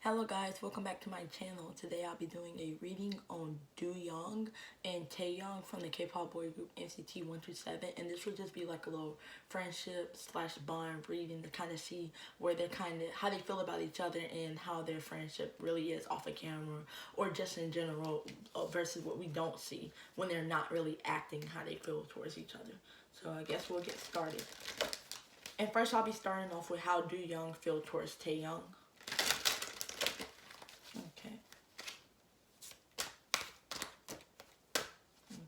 Hello guys, welcome back to my channel. Today I'll be doing a reading on Doyoung and Taeyong from the K-pop boy group NCT 127, and this will just be like a little friendship slash bond reading to kind of see where they're how they feel about each other and how their friendship really is off of camera or just in general versus what we don't see when they're not really acting how they feel towards each other. So I guess we'll get started. And first I'll be starting off with how Doyoung feel towards Taeyong. Okay.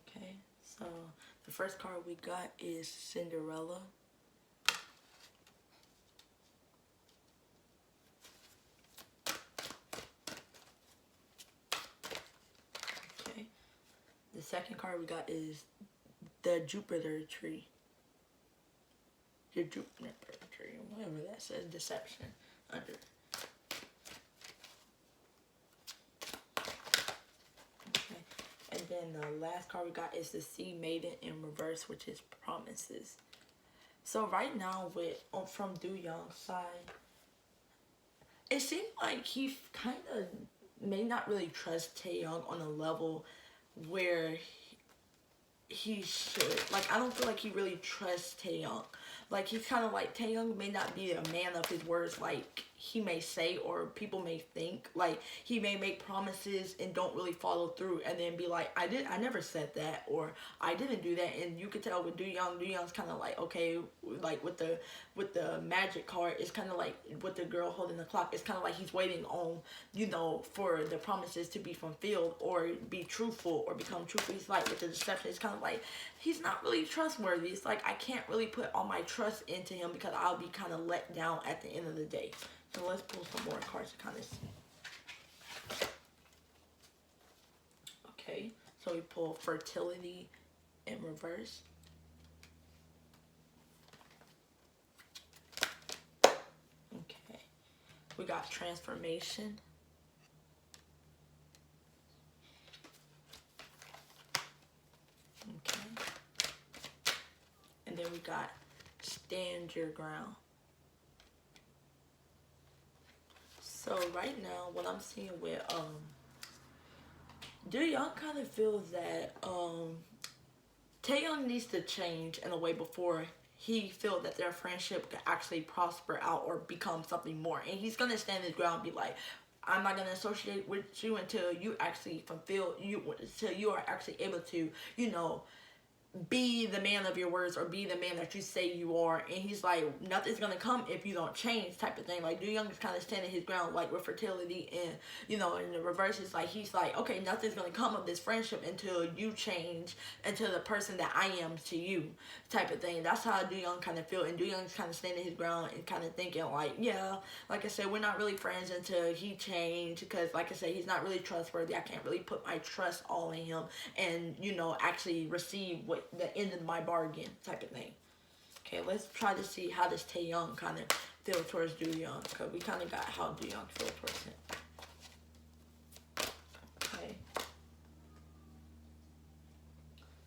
Okay, so the first card we got is Cinderella. Okay. The second card we got is the Jupiter tree. The Jupiter tree, whatever that says, deception under. And then the last card we got is the Sea Maiden in reverse, which is promises. So right now from Doyoung's side, it seems like he kind of may not really trust Taeyong on a level where he should. Like, I don't feel like he really trusts Taeyong. Like, he's kind of like, Taeyong may not be a man of his words like he may say or people may think. Like, he may make promises and don't really follow through and then be like, I never said that, or I didn't do that. And you could tell with Doyoung's kind of like, okay, like with the magic card, it's kind of like with the girl holding the clock, it's kind of like he's waiting on, you know, for the promises to be fulfilled or be truthful or become truthful. He's like, with the deception, it's kind of like he's not really trustworthy. It's like I can't really put all my trust into him because I'll be kind of let down at the end of the day. So let's pull some more cards to kind of see. Okay, so we pull fertility in reverse. Okay, we got transformation. Okay, and then we got stand your ground. So right now, what I'm seeing with Doyoung kind of feels that Taeyong needs to change in a way before he feels that their friendship could actually prosper out or become something more. And he's gonna stand his ground and be like, I'm not gonna associate with you until you actually until you are actually able to, you know, be the man of your words or be the man that you say you are. And he's like, nothing's gonna come if you don't change, type of thing. Like, Doyoung is kind of standing his ground, like with fertility, and you know, in the reverse, it's like he's like, okay, nothing's gonna come of this friendship until you change into the person that I am to you, type of thing. That's how Doyoung kind of feel. And Doyoung's kind of standing his ground and kind of thinking like, yeah, like I said, we're not really friends until he changed, because like I said, he's not really trustworthy. I can't really put my trust all in him and, you know, actually receive what the end of my bargain, type of thing. Okay, let's try to see how does Taeyong kind of feel towards Doyoung, because we kind of got how Doyoung feels towards him. Okay.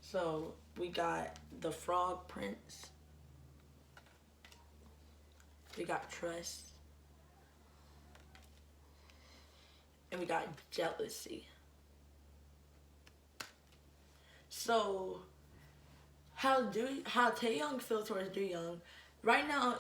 So we got the Frog Prince. We got trust. And we got jealousy. So how Taeyong feels towards Doyoung right now.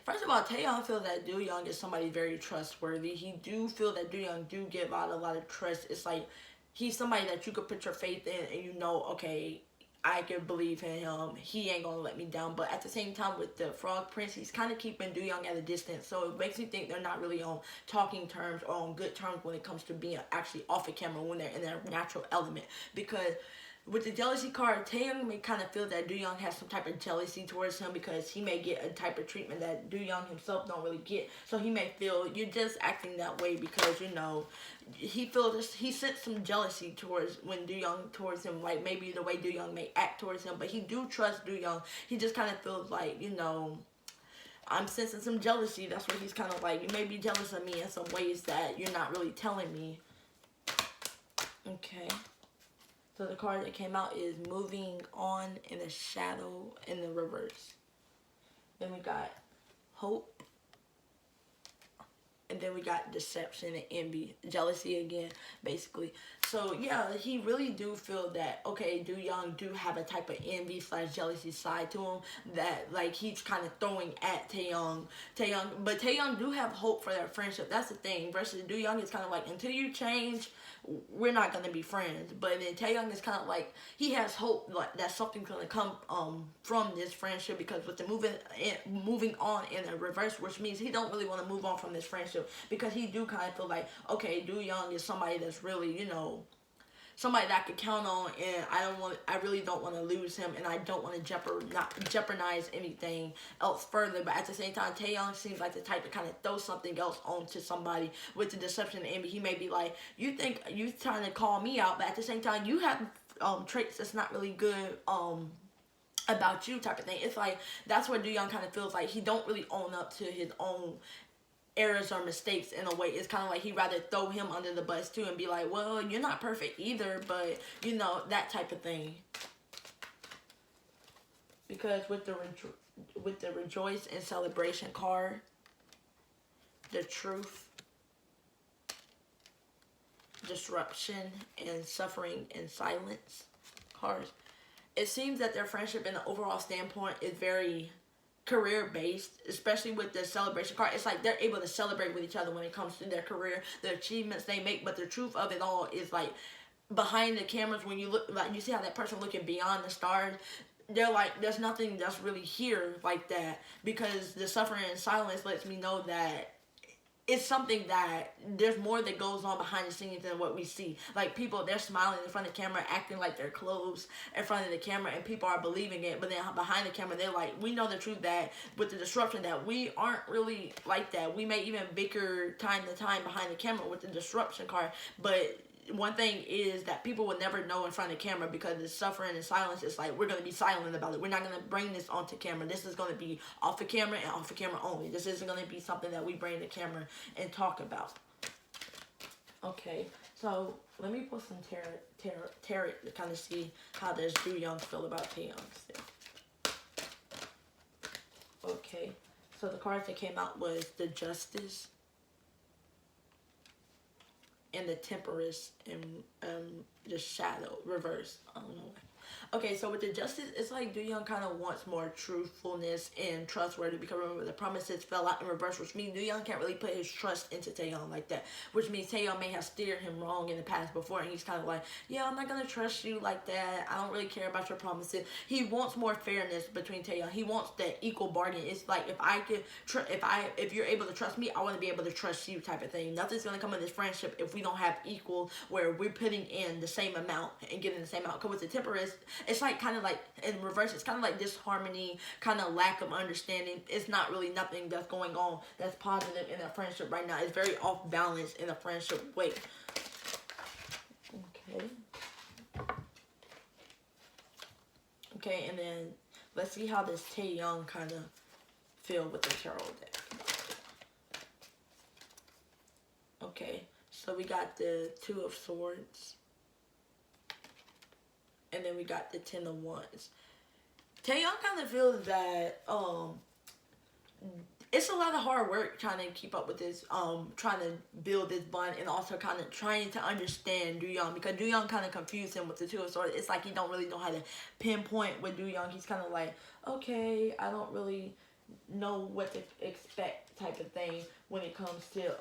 First of all, Taeyong feels that Doyoung is somebody very trustworthy. He do feel that Doyoung do give out a lot of trust. It's like he's somebody that you could put your faith in and you know, okay, I can believe in him. He ain't gonna let me down. But at the same time, with the Frog Prince, he's kind of keeping Doyoung at a distance. So it makes me think they're not really on talking terms or on good terms when it comes to being actually off the camera when they're in their natural element. Because with the jealousy card, Taeyong may kind of feel that Doyoung has some type of jealousy towards him because he may get a type of treatment that Doyoung himself don't really get. So he may feel you're just acting that way because, you know, he feels he sent some jealousy towards towards him, like maybe the way Doyoung may act towards him. But he do trust Doyoung. He just kind of feels like, you know, I'm sensing some jealousy. That's what he's kind of like. You may be jealous of me in some ways that you're not really telling me. Okay. So the card that came out is Moving On in the Shadow in the reverse. Then we got Hope. And then we got deception and envy, jealousy again, basically. So yeah, he really do feel that, okay, Doyoung do have a type of envy slash jealousy side to him that like he's kind of throwing at Taeyong. But Taeyong do have hope for their friendship. That's the thing. Versus Doyoung is kind of like, until you change, we're not gonna be friends. But then Taeyong is kind of like, he has hope like that something's gonna come from this friendship, because with the moving on in a reverse, which means he don't really want to move on from this friendship, because he do kind of feel like, okay, Doyoung is somebody that's really, you know, somebody that I could count on, and I really don't want to lose him, and I don't want to jeopardize anything else further. But at the same time, Taeyong seems like the type to kind of throw something else onto somebody with the deception and envy. He may be like, you think you trying to call me out, but at the same time, you have traits that's not really good about you, type of thing. It's like, that's where Doyoung kind of feels like he don't really own up to his own errors or mistakes in a way. It's kind of like he'd rather throw him under the bus too and be like, well, you're not perfect either, but you know, that type of thing. Because with the rejoice and celebration card, the truth, disruption, and suffering and silence cards, it seems that their friendship in the overall standpoint is very career based, especially with the celebration card. It's like they're able to celebrate with each other when it comes to their career, the achievements they make. But the truth of it all is like, behind the cameras, when you look, like, you see how that person looking beyond the stars, they're like, there's nothing that's really here like that, because the suffering and silence lets me know that it's something that there's more that goes on behind the scenes than what we see. Like, people, they're smiling in front of the camera, acting like they're closed in front of the camera, and people are believing it. But then behind the camera, they're like, we know the truth, that with the disruption, that we aren't really like that. We may even bicker time to time behind the camera with the disruption card. But one thing is that people will never know in front of the camera, because the suffering and silence is like, we're going to be silent about it. We're not going to bring this onto camera. This is going to be off the camera and off the camera only. This isn't going to be something that we bring to camera and talk about. Okay, so let me put some tarot to kind of see how does Doyoung feel about Taeyong still. Okay, so the cards that came out was the Justice and the Temperance, and the Shadow reverse. I don't know. Okay, so with the Justice, it's like Doyoung kind of wants more truthfulness and trustworthy, because remember, the promises fell out in reverse, which means Doyoung can't really put his trust into Taeyong like that, which means Taeyong may have steered him wrong in the past before, and he's kind of like, yeah, I'm not going to trust you like that. I don't really care about your promises. He wants more fairness between Taeyong. He wants that equal bargain. It's like, if you're able to trust me, I want to be able to trust you, type of thing. Nothing's going to come in this friendship if we don't have equal, where we're putting in the same amount and getting the same out. Because with the Temperance, it's like kind of like in reverse, it's kind of like disharmony, kind of lack of understanding. It's not really nothing that's going on that's positive in a friendship right now. It's very off balance in a friendship way. Okay, and then let's see how this Taeyong kind of feel with the tarot deck. Okay, so we got the Two of Swords, and then we got the Ten of Wands. Taeyong kind of feels that it's a lot of hard work trying to keep up with this, trying to build this bond, and also kind of trying to understand Doyoung, because Doyoung kind of confused him with the Two of Swords. It's like he don't really know how to pinpoint with Doyoung. He's kind of like, okay, I don't really know what to expect, type of thing when it comes to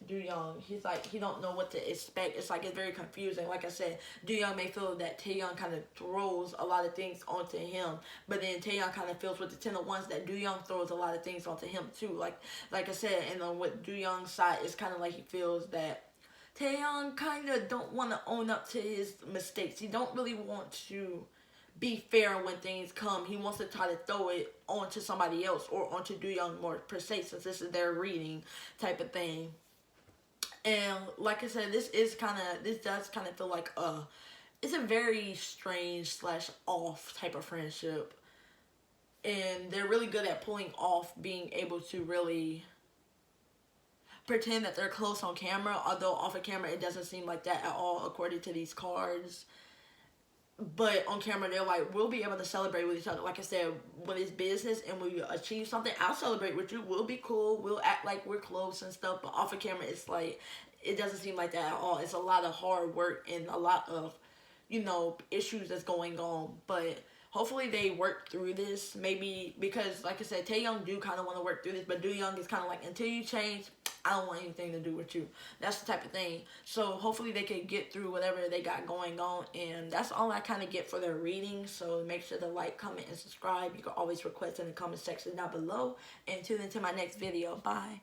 Doyoung. He's like, he don't know what to expect. It's like, it's very confusing. Like I said, Doyoung may feel that Taeyong kind of throws a lot of things onto him, but then Taeyong kind of feels with the Ten of Wands that Doyoung throws a lot of things onto him too. Like I said, and with Doyoung's side, it's kind of like he feels that Taeyong kind of don't want to own up to his mistakes. He don't really want to be fair when things come. He wants to try to throw it onto somebody else, or onto Doyoung more per se, since this is their reading, type of thing. And like I said, this does kind of feel like it's a very strange slash off type of friendship. And they're really good at pulling off being able to really pretend that they're close on camera, although off of camera it doesn't seem like that at all according to these cards. but on camera they're like, we'll be able to celebrate with each other. Like I said, when it's business and we achieve something, I'll celebrate with you. We'll be cool. We'll act like we're close and stuff. But off of camera, it's like, it doesn't seem like that at all. It's a lot of hard work and a lot of, issues that's going on. But hopefully they work through this. Maybe because, like I said, Taeyoung do kind of want to work through this, but Doyoung is kind of like, until you change, I don't want anything to do with you. That's the type of thing. So hopefully they can get through whatever they got going on. And that's all I kind of get for their reading. So make sure to like, comment, and subscribe. You can always request in the comment section down below. And tune into my next video. Bye.